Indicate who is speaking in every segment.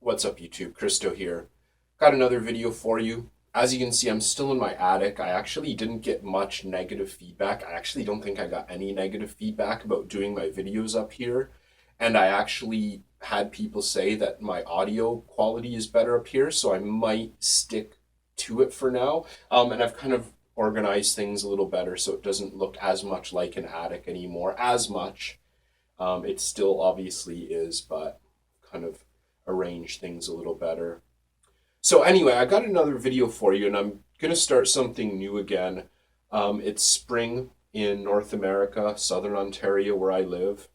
Speaker 1: What's up, YouTube? Kristo here. Got another video for you. As you can see, I'm still in my attic. I actually didn't get much negative feedback. I actually don't think I got any negative feedback about doing my videos up here. And I actually had people say that my audio quality is better up here, so I might stick to it for now. And I've kind of organized things a little better so it doesn't look as much like an attic anymore. As much. It still obviously is, but kind of arrange things a little better. So anyway, I got another video for you, and I'm going to start something new again. It's spring in North America, Southern Ontario, where I live.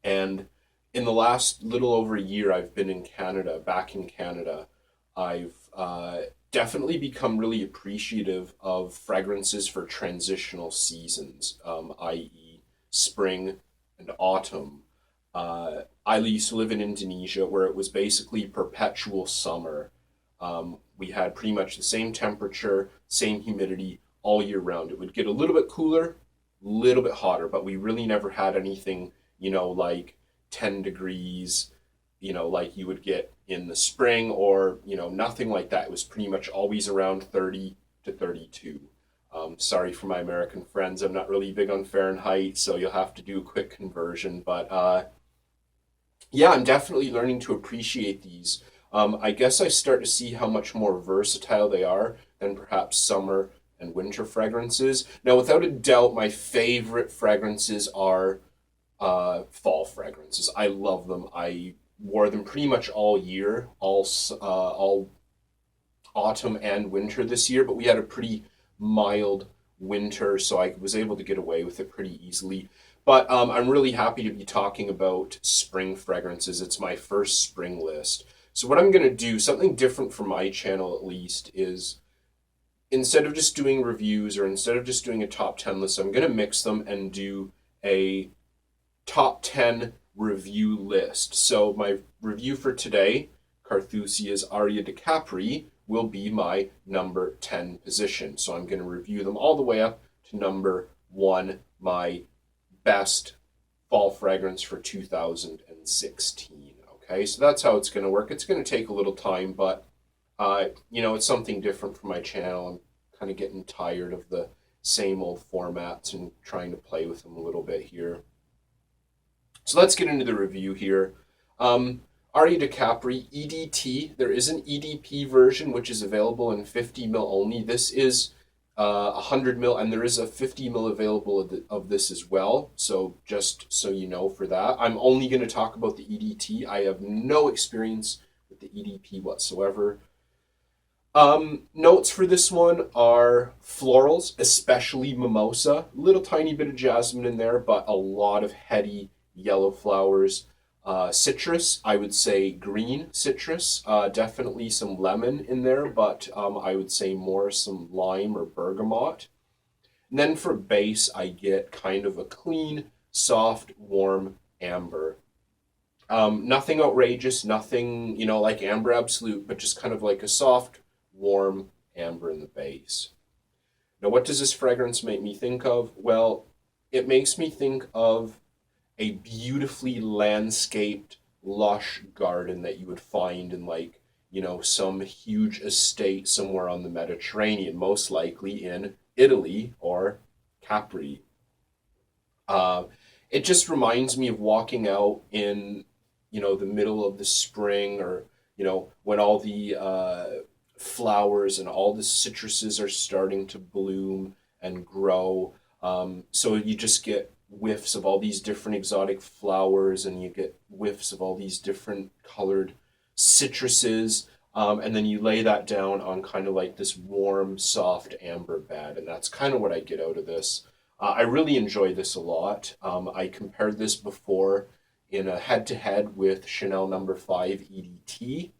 Speaker 1: And in the last little over a year, I've been in Canada, back in Canada. I've definitely become really appreciative of fragrances for transitional seasons, i.e. spring and autumn. I used to live in Indonesia where it was basically perpetual summer. We had pretty much the same temperature, same humidity all year round. It would get a little bit cooler, a little bit hotter, but we really never had anything, like 10 degrees, like you would get in the spring, or, nothing like that. It was pretty much always around 30 to 32. Sorry for my American friends. I'm not really big on Fahrenheit, so you'll have to do a quick conversion. But yeah, I'm definitely learning to appreciate these. I guess I start to see how much more versatile they are than perhaps summer and winter fragrances. Now, without a doubt, my favorite fragrances are fall fragrances. I love them. I wore them pretty much all year, all autumn and winter this year, but we had a pretty mild winter, so I was able to get away with it pretty easily. But I'm really happy to be talking about spring fragrances. It's my first spring list. So what I'm going to do, something different for my channel at least, is instead of just doing reviews or instead of just doing a top 10 list, I'm going to mix them and do a top 10 review list. So my review for today, Carthusia's Aria di Capri, will be my number 10 position. So I'm going to review them all the way up to number 1, my best fall fragrance for 2016. Okay, so that's how it's going to work. It's going to take a little time, but it's something different for my channel. I'm kind of getting tired of the same old formats and trying to play with them a little bit here. So let's get into the review here. Aria di Capri EDT. There is an EDP version which is available in 50 ml only. This is 100 ml, and there is a 50 ml available of this as well. So just so you know for that, I'm only going to talk about the EDT. I have no experience with the EDP whatsoever. Notes for this one are florals, especially mimosa. Little tiny bit of jasmine in there, but a lot of heady yellow flowers. Citrus, I would say green citrus, definitely some lemon in there, but I would say more some lime or bergamot. And then for base, I get kind of a clean, soft, warm amber. Nothing outrageous, nothing, like Amber Absolute, but just kind of like a soft, warm amber in the base. Now, what does this fragrance make me think of? Well, it makes me think of a beautifully landscaped, lush garden that you would find in some huge estate somewhere on the Mediterranean, most likely in Italy or Capri. It just reminds me of walking out in, the middle of the spring, or, when all the flowers and all the citruses are starting to bloom and grow. So you just get whiffs of all these different exotic flowers, and you get whiffs of all these different colored citruses, and then you lay that down on kind of like this warm, soft amber bed, and that's kind of what I get out of this. I really enjoy this a lot. I compared this before in a head-to-head with Chanel No. 5 EDT.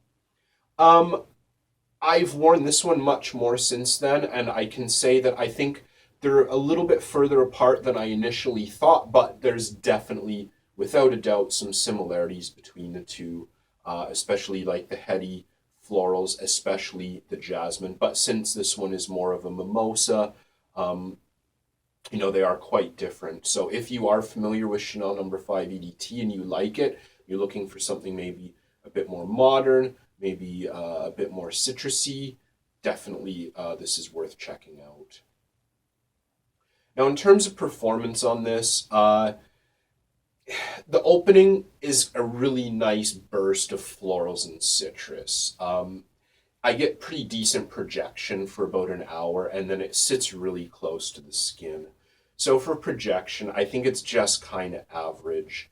Speaker 1: I've worn this one much more since then, and I can say that I think they're a little bit further apart than I initially thought, but there's definitely, without a doubt, some similarities between the two, especially like the heady florals, especially the jasmine. But since this one is more of a mimosa, they are quite different. So if you are familiar with Chanel No. 5 EDT and you like it, you're looking for something maybe a bit more modern, maybe a bit more citrusy, definitely this is worth checking out. Now, in terms of performance on this, the opening is a really nice burst of florals and citrus. I get pretty decent projection for about an hour, and then it sits really close to the skin. So for projection, I think it's just kind of average.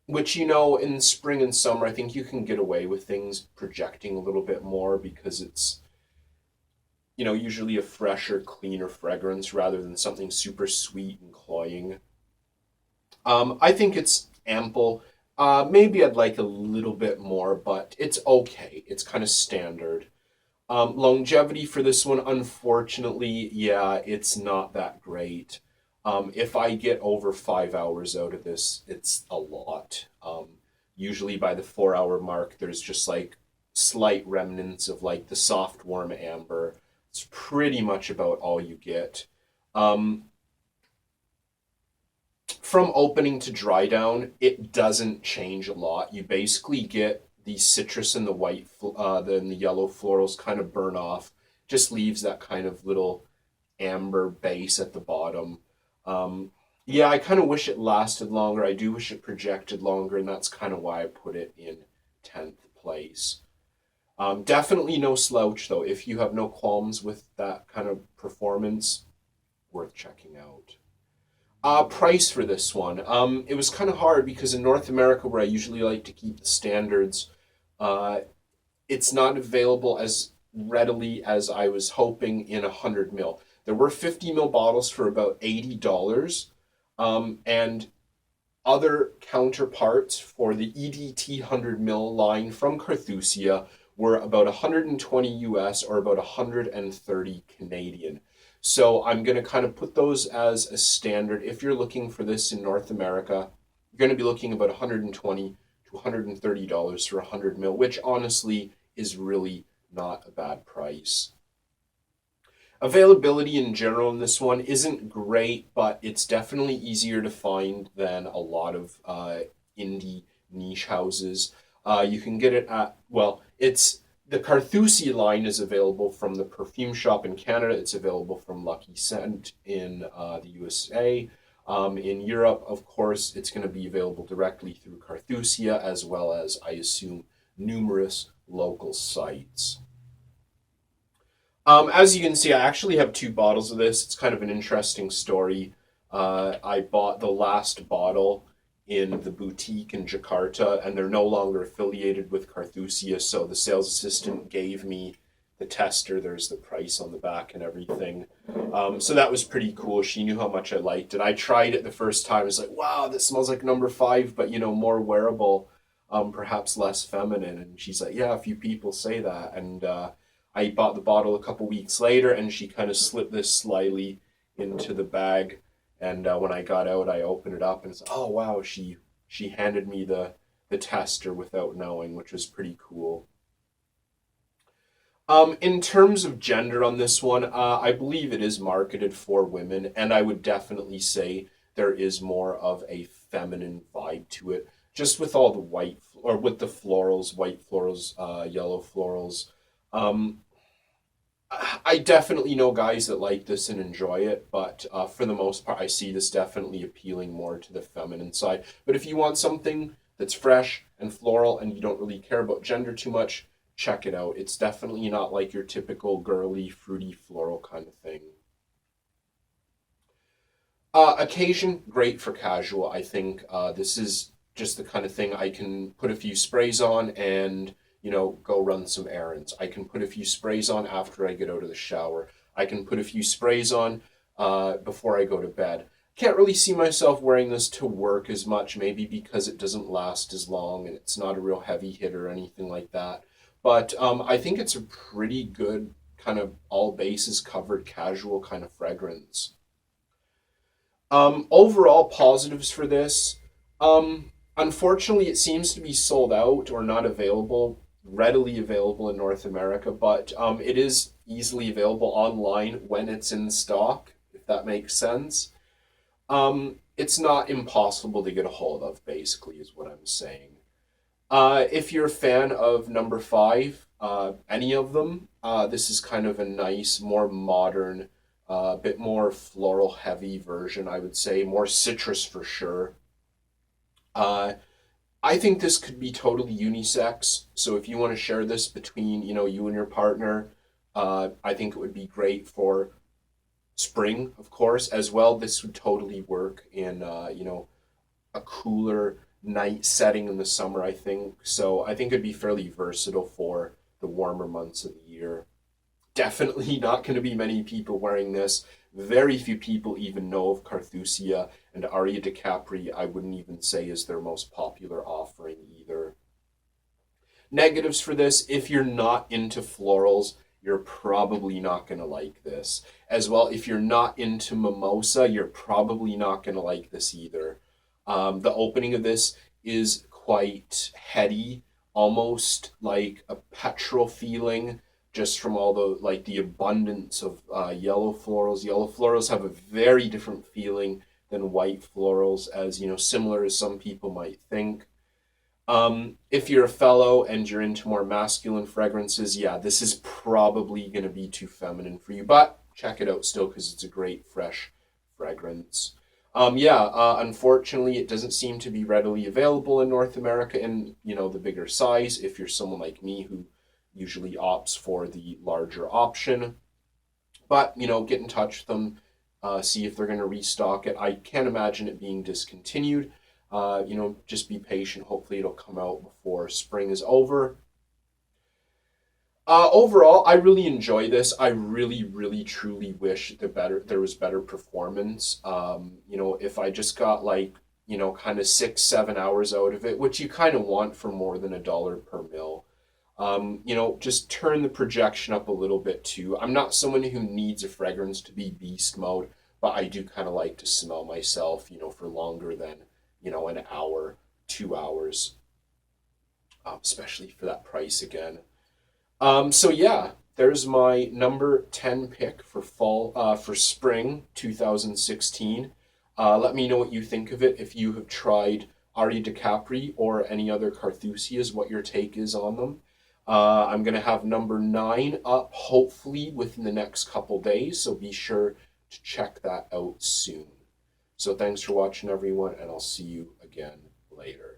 Speaker 1: Which, you know, in spring and summer, I think you can get away with things projecting a little bit more because it's, you know, usually a fresher, cleaner fragrance rather than something super sweet and cloying. I think it's ample. Maybe I'd like a little bit more, but it's okay. It's kind of standard. Longevity for this one, unfortunately, yeah, it's not that great. If I get over 5 hours out of this, it's a lot. Usually by the 4 hour mark, there's just like slight remnants of like the soft, warm amber. It's pretty much about all you get. From opening to dry down, it doesn't change a lot. You basically get the citrus and the white, then the yellow florals kind of burn off. Just leaves that kind of little amber base at the bottom. Yeah, I kind of wish it lasted longer. I do wish it projected longer, and that's kind of why I put it in 10th place. Definitely no slouch, though. If you have no qualms with that kind of performance, worth checking out. Price for this one. It was kind of hard because in North America, where I usually like to keep the standards, it's not available as readily as I was hoping in 100 ml. There were 50 ml bottles for about $80, and other counterparts for the EDT 100 ml line from Carthusia were about 120 US or about 130 Canadian. So I'm going to kind of put those as a standard. If you're looking for this in North America, you're going to be looking about $120 to $130 for 100 ml, which honestly is really not a bad price. Availability in general in this one isn't great, but it's definitely easier to find than a lot of indie niche houses. You can get it at, well, the Carthusia line is available from the Perfume Shop in Canada. It's available from Lucky Scent in the USA. In Europe, of course, it's going to be available directly through Carthusia, as well as, I assume, numerous local sites. As you can see, I actually have 2 bottles of this. It's kind of an interesting story. I bought the last bottle in the boutique in Jakarta, and they're no longer affiliated with Carthusia, so the sales assistant gave me the tester. There's the price on the back and everything. So that was pretty cool. She knew how much I liked it. I tried it the first time. I was like, wow, this smells like number 5, but, you know, more wearable, perhaps less feminine. And she's like, yeah, a few people say that. And I bought the bottle a couple weeks later, and she kind of slipped this slyly into the bag. And when I got out, I opened it up and it's, oh wow, she handed me the tester without knowing, which was pretty cool. In terms of gender on this one, I believe it is marketed for women, and I would definitely say there is more of a feminine vibe to it, just with all the white, or with the florals, white florals, yellow florals. I definitely know guys that like this and enjoy it, but for the most part, I see this definitely appealing more to the feminine side. But if you want something that's fresh and floral and you don't really care about gender too much, check it out. It's definitely not like your typical girly, fruity, floral kind of thing. Occasion, great for casual. I think this is just the kind of thing I can put a few sprays on and, you know, go run some errands. I can put a few sprays on after I get out of the shower. I can put a few sprays on before I go to bed. Can't really see myself wearing this to work as much, maybe because it doesn't last as long and it's not a real heavy hitter or anything like that. But I think it's a pretty good kind of all bases covered casual kind of fragrance. Overall positives for this. Unfortunately, it seems to be sold out or not available, readily available in North America, but it is easily available online when it's in stock, if that makes sense. It's not impossible to get a hold of, basically, is what I'm saying. If you're a fan of number 5, any of them, this is kind of a nice, more modern, bit more floral heavy version, I would say. More citrus for sure. Uh, I think this could be totally unisex. So if you want to share this between, you and your partner, I think it would be great for spring, of course, as well. This would totally work in, a cooler night setting in the summer, I think. So I think it'd be fairly versatile for the warmer months of the year. Definitely not going to be many people wearing this. Very few people even know of Carthusia, and Aria di Capri, I wouldn't even say is their most popular offering either. Negatives for this: if you're not into florals, you're probably not going to like this. As well, if you're not into mimosa, you're probably not going to like this either. The opening of this is quite heady, almost like a petrol feeling, just from all the abundance of yellow florals. Yellow florals have a very different feeling than white florals, as similar as some people might think. If you're a fellow and you're into more masculine fragrances, yeah, this is probably going to be too feminine for you, but check it out still because it's a great fresh fragrance. Unfortunately, it doesn't seem to be readily available in North America in, the bigger size if you're someone like me who usually opts for the larger option. But, get in touch with them, see if they're going to restock it. I can't imagine it being discontinued. Just be patient. Hopefully it'll come out before spring is over. Overall, I really enjoy this. I really, really, truly wish there was better performance. If I just got kind of 6-7 hours out of it, which you kind of want for more than $1 per mil. Just turn the projection up a little bit too. I'm not someone who needs a fragrance to be beast mode, but I do kind of like to smell myself, for longer than, an hour, 2 hours, especially for that price again. So yeah, there's my number 10 pick for for spring 2016. Let me know what you think of it. If you have tried Aria di Capri or any other Carthusias, what your take is on them. I'm going to have number 9 up hopefully within the next couple days, so be sure to check that out soon. So thanks for watching, everyone, and I'll see you again later.